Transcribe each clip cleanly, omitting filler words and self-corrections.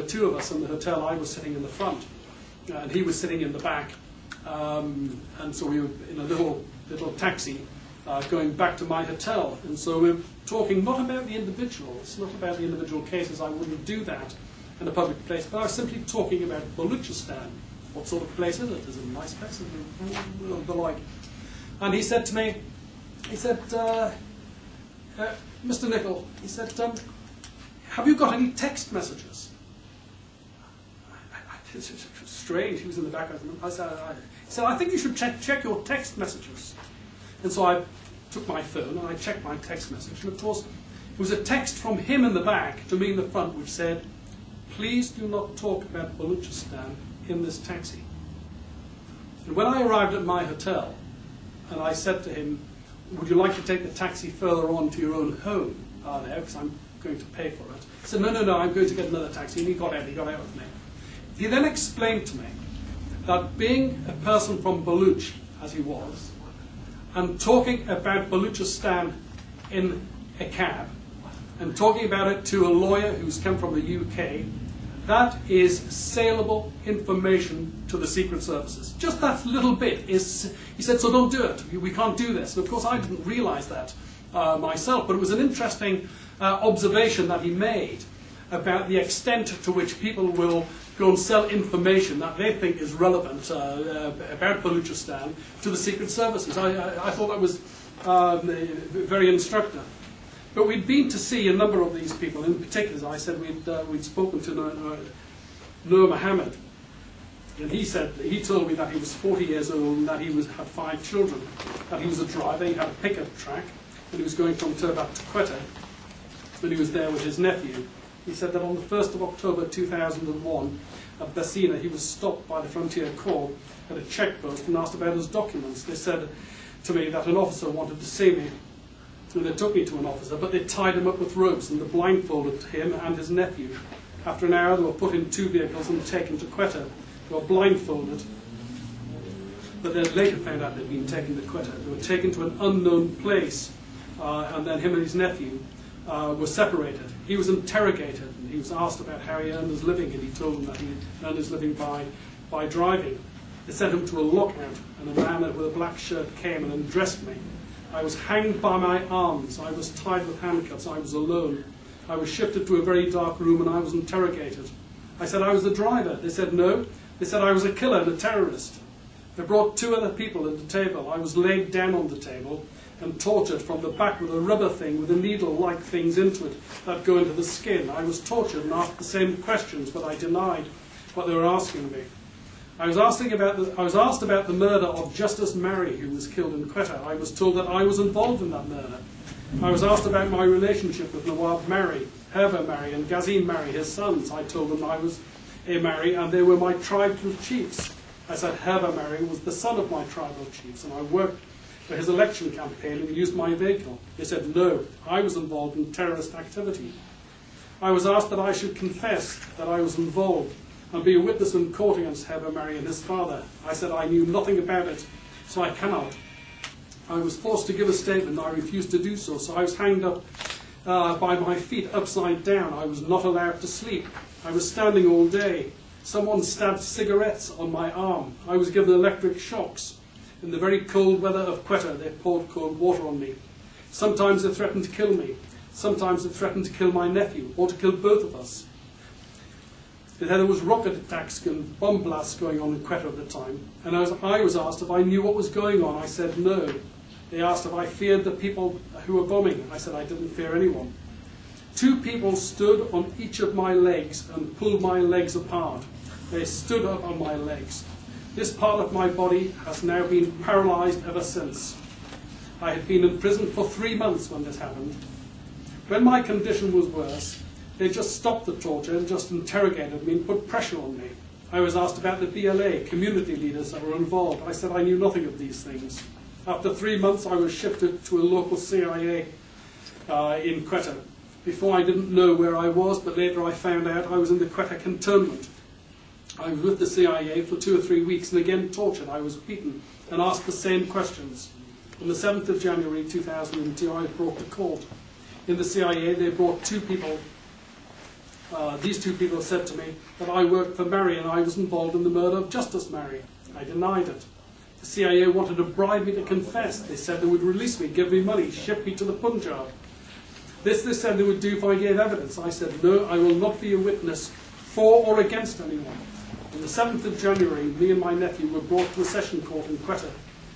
two of us in the hotel. I was sitting in the front, and he was sitting in the back. And so we were in a little taxi going back to my hotel. And so we were talking not about the individuals, not about the individual cases. I wouldn't do that in a public place, but I was simply talking about Balochistan. What sort of place is it? Is it a nice place? The like. And he said to me, he said, Mr. Nicol, he said, have you got any text messages? It's strange, he was in the back. He said, I think you should check your text messages. And so I took my phone and I checked my text message. And of course, it was a text from him in the back to me in the front which said, please do not talk about Balochistan in this taxi. And when I arrived at my hotel, and I said to him, would you like to take the taxi further on to your own home there, because I'm going to pay for it? He said, no, I'm going to get another taxi. And he got out with me. He then explained to me that being a person from Baloch, as he was, and talking about Balochistan in a cab, and talking about it to a lawyer who's come from the UK, that is saleable information to the Secret Services. Just that little bit is, he said, so don't do it. We can't do this. And of course, I didn't realize that myself, but it was an interesting observation that he made about the extent to which people will go and sell information that they think is relevant about Balochistan to the Secret Services. I thought that was very instructive. But we'd been to see a number of these people. In particular, as I said, we'd spoken to Nur Mohammed, and he told me that he was 40 years old and that he had 5 children, that he was a driver, he had a pickup track, and he was going from Turbat to Quetta, and he was there with his nephew. He said that on the 1st of October 2001, at Bessina, he was stopped by the Frontier Corps at a checkpost and asked about his documents. They said to me that an officer wanted to see me, and they took me to an officer, but they tied him up with ropes and they blindfolded him and his nephew. After an hour, they were put in 2 vehicles and taken to Quetta. They were blindfolded, but they later found out they'd been taken to Quetta. They were taken to an unknown place, and then him and his nephew were separated. He was interrogated, and he was asked about how he earned his living, and he told them that he earned his living by driving. They sent him to a lockout, and a man with a black shirt came and undressed me. I was hanged by my arms, I was tied with handcuffs, I was alone. I was shifted to a very dark room and I was interrogated. I said I was the driver. They said no. They said I was a killer and a terrorist. They brought 2 other people at the table. I was laid down on the table and tortured from the back with a rubber thing with a needle-like things into it that go into the skin. I was tortured and asked the same questions, but I denied what they were asking me. I was asked about the murder of Justice Mary, who was killed in Quetta. I was told that I was involved in that murder. I was asked about my relationship with Nawab Mary, Herber Mary, and Gazim Mary, his sons. I told them I was a Mary, and they were my tribal chiefs. I said Herber Mary was the son of my tribal chiefs, and I worked for his election campaign and used my vehicle. They said no, I was involved in terrorist activity. I was asked that I should confess that I was involved and be a witness in court against Herber Mary and his father. I said I knew nothing about it, so I cannot. I was forced to give a statement and I refused to do so, so I was hanged up by my feet upside down. I was not allowed to sleep. I was standing all day. Someone stabbed cigarettes on my arm. I was given electric shocks. In the very cold weather of Quetta, they poured cold water on me. Sometimes they threatened to kill me. Sometimes they threatened to kill my nephew, or to kill both of us. There was rocket attacks and bomb blasts going on in Quetta at the time, and I was asked if I knew what was going on. I said no. They asked if I feared the people who were bombing. I said I didn't fear anyone. 2 people stood on each of my legs and pulled my legs apart. They stood up on my legs. This part of my body has now been paralyzed ever since. I had been in prison for 3 months when this happened. When my condition was worse, they just stopped the torture and just interrogated me and put pressure on me. I was asked about the BLA, community leaders that were involved. I said I knew nothing of these things. After 3 months, I was shifted to a local CIA in Quetta. Before, I didn't know where I was, but later I found out I was in the Quetta cantonment. I was with the CIA for 2 or 3 weeks and again tortured. I was beaten and asked the same questions. On the 7th of January 2002, I was brought to court. In the CIA, they brought 2 people these two people said to me that I worked for Mary and I was involved in the murder of Justice Mary. I denied it. The CIA wanted to bribe me to confess. They said they would release me, give me money, ship me to the Punjab. This they said they would do if I gave evidence. I said, no, I will not be a witness for or against anyone. On the 7th of January, me and my nephew were brought to a session court in Quetta.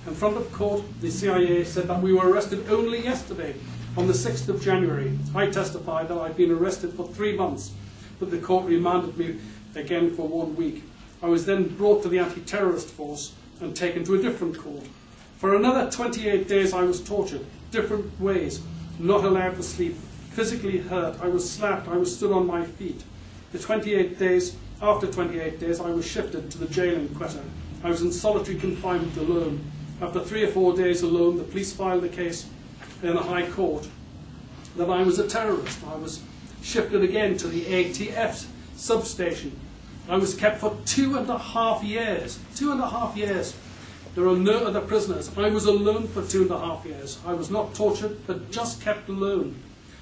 In front of court, the CIA said that we were arrested only yesterday, on the 6th of January. I testified that I'd been arrested for 3 months, but the court remanded me again for 1 week. I was then brought to the anti-terrorist force and taken to a different court. For another 28 days I was tortured, different ways, not allowed to sleep, physically hurt, I was slapped, I was stood on my feet. After 28 days I was shifted to the jail in Quetta. I was in solitary confinement alone. After 3 or 4 days alone, the police filed the case in the High Court that I was a terrorist. I was shifted again to the ATF substation. I was kept for 2.5 years. 2.5 years. There are no other prisoners. I was alone for 2.5 years. I was not tortured, but just kept alone.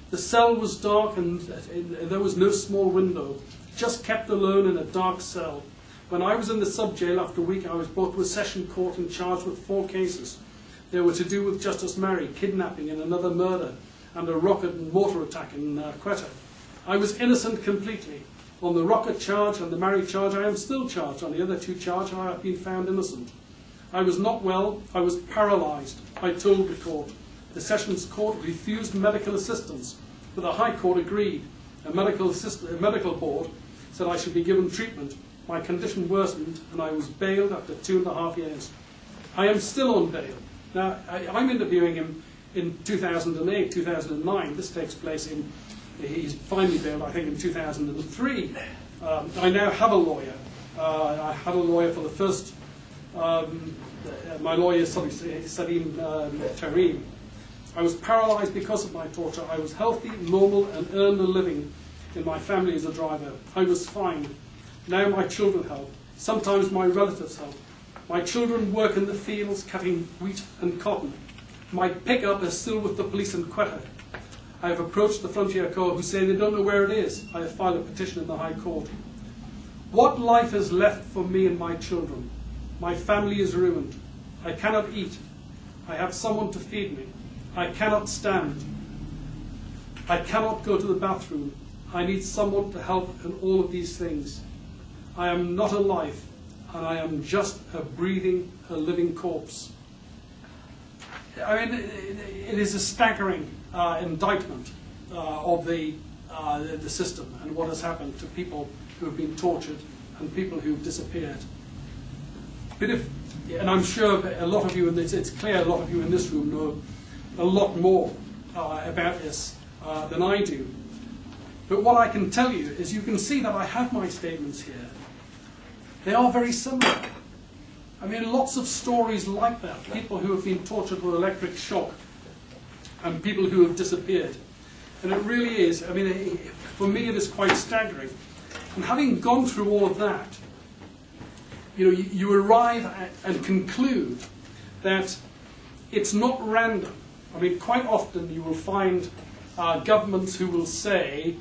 The cell was dark and there was no small window. Just kept alone in a dark cell. When I was in the sub-jail after a week, I was brought to a session court and charged with 4 cases. They were to do with Justice Mary, kidnapping and another murder, and a rocket and mortar attack in Quetta. I was innocent completely. On the rocket charge and the Mary charge, I am still charged. On the other 2 charges, I have been found innocent. I was not well. I was paralysed. I told the court. The Sessions Court refused medical assistance, but the High Court agreed. A medical board said I should be given treatment. My condition worsened, and I was bailed after 2.5 years. I am still on bail. Now, I'm interviewing him in 2008, 2009. This takes place he's finally bailed, I think, in 2003. I now have a lawyer. I had a lawyer for the first, my lawyer is Salim Tareem. I was paralysed because of my torture. I was healthy, normal, and earned a living in my family as a driver. I was fine. Now my children help. Sometimes my relatives help. My children work in the fields cutting wheat and cotton. My pickup is still with the police in Quetta. I have approached the Frontier Corps who say they don't know where it is. I have filed a petition in the High Court. What life is left for me and my children? My family is ruined. I cannot eat. I have someone to feed me. I cannot stand. I cannot go to the bathroom. I need someone to help in all of these things. I am not alive, and I am just a living corpse. I mean, it is a staggering indictment of the system and what has happened to people who have been tortured and people who have disappeared. But and I'm sure a lot of you, and it's clear a lot of you in this room know a lot more about this than I do. But what I can tell you is you can see that I have my statements here. They are very similar. I mean, lots of stories like that. People who have been tortured with electric shock and people who have disappeared. And it really is, I mean, for me it is quite staggering. And having gone through all of that, you arrive at and conclude that it's not random. I mean, quite often you will find governments who will say,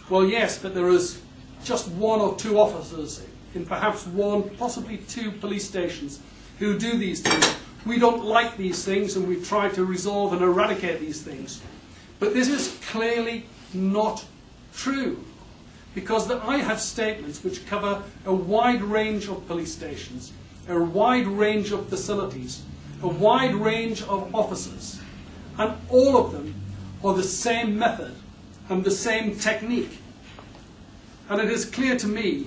well, yes, but there is just 1 or 2 officers in perhaps 1, possibly 2 police stations who do these things. We don't like these things and we try to resolve and eradicate these things. But this is clearly not true, because I have statements which cover a wide range of police stations, a wide range of facilities, a wide range of officers, and all of them are the same method and the same technique. And it is clear to me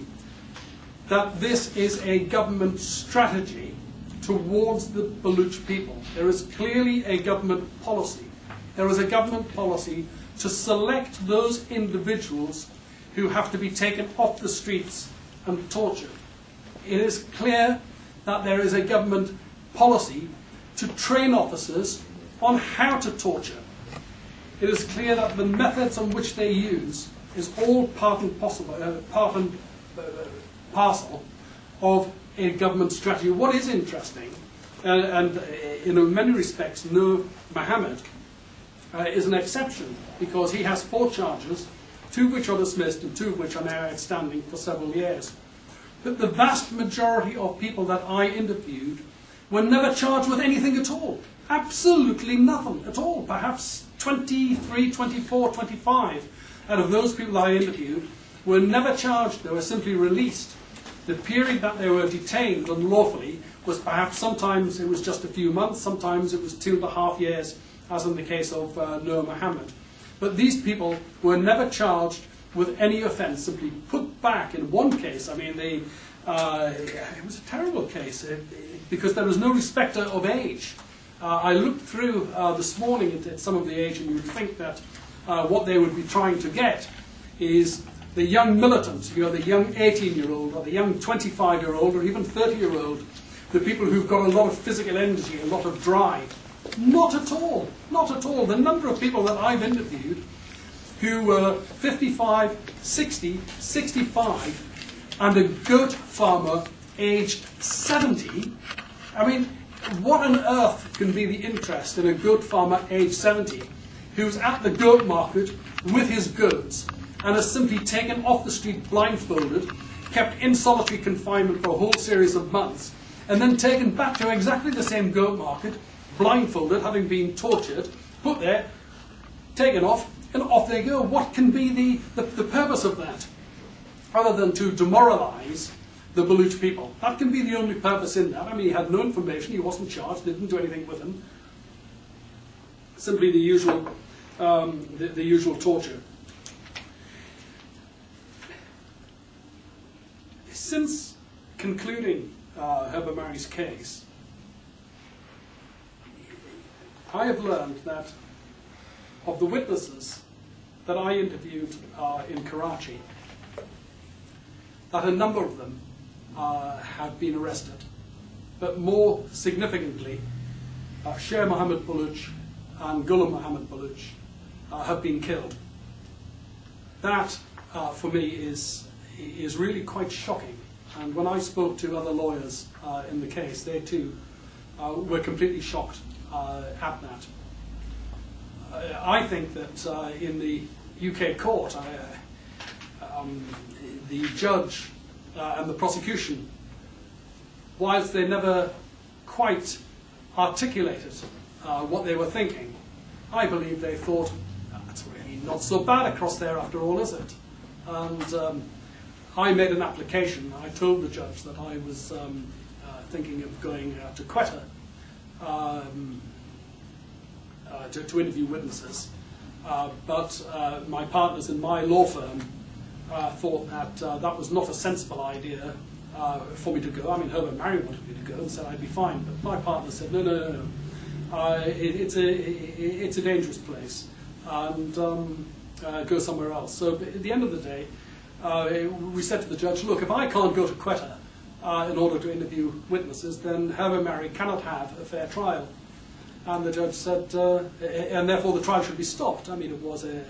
that this is a government strategy towards the Baloch people. There is clearly a government policy. There is a government policy to select those individuals who have to be taken off the streets and tortured. It is clear that there is a government policy to train officers on how to torture. It is clear that the methods on which they use is all part and parcel of a government strategy. What is interesting, and in many respects, Nur Muhammad is an exception, because he has 4 charges, 2 of which are dismissed and 2 of which are now outstanding for several years. But the vast majority of people that I interviewed were never charged with anything at all. Absolutely nothing at all. Perhaps 23, 24, 25 out of those people that I interviewed were never charged. They were simply released. The period that they were detained unlawfully was perhaps, sometimes it was just a few months, sometimes it was 2.5 years, as in the case of Noor Mohammed. But these people were never charged with any offence, simply put back. In one case, I mean, it was a terrible case because there was no respecter of age. I looked through this morning at some of the age, and you would think that what they would be trying to get is the young militant, you know, the young 18-year-old or the young 25-year-old or even 30-year-old, the people who've got a lot of physical energy, a lot of drive. Not at all. Not at all. The number of people that I've interviewed who were 55, 60, 65, and a goat farmer aged 70. I mean, what on earth can be the interest in a goat farmer aged 70 who's at the goat market with his goats and is simply taken off the street blindfolded, kept in solitary confinement for a whole series of months, and then taken back to exactly the same goat market, blindfolded, having been tortured, put there, taken off, and off they go? What can be the purpose of that, other than to demoralise the Baloch people? That can be the only purpose in that. I mean, he had no information, he wasn't charged, they didn't do anything with him. Simply the usual, the usual torture. Since concluding Herbert Marry's case, I have learned that of the witnesses that I interviewed in Karachi, that a number of them have been arrested. But more significantly, Sher Mohammed Baloch and Ghulam Mohammed Baloch have been killed. That, for me, is really quite shocking. And when I spoke to other lawyers in the case, they too were completely shocked at that. I think that in the UK court, the judge and the prosecution, whilst they never quite articulated what they were thinking, I believe they thought, that's really not so bad across there after all, is it? And I made an application. I told the judge that I was thinking of going to Quetta to interview witnesses. But my partners in my law firm thought that that was not a sensible idea for me to go. I mean, Herbert Marry wanted me to go and said I'd be fine, but my partner said, no. It's a dangerous place, and go somewhere else. So at the end of the day, we said to the judge, look, if I can't go to Quetta in order to interview witnesses, then Herbert Marry cannot have a fair trial. And the judge said, and therefore the trial should be stopped. I mean, it was a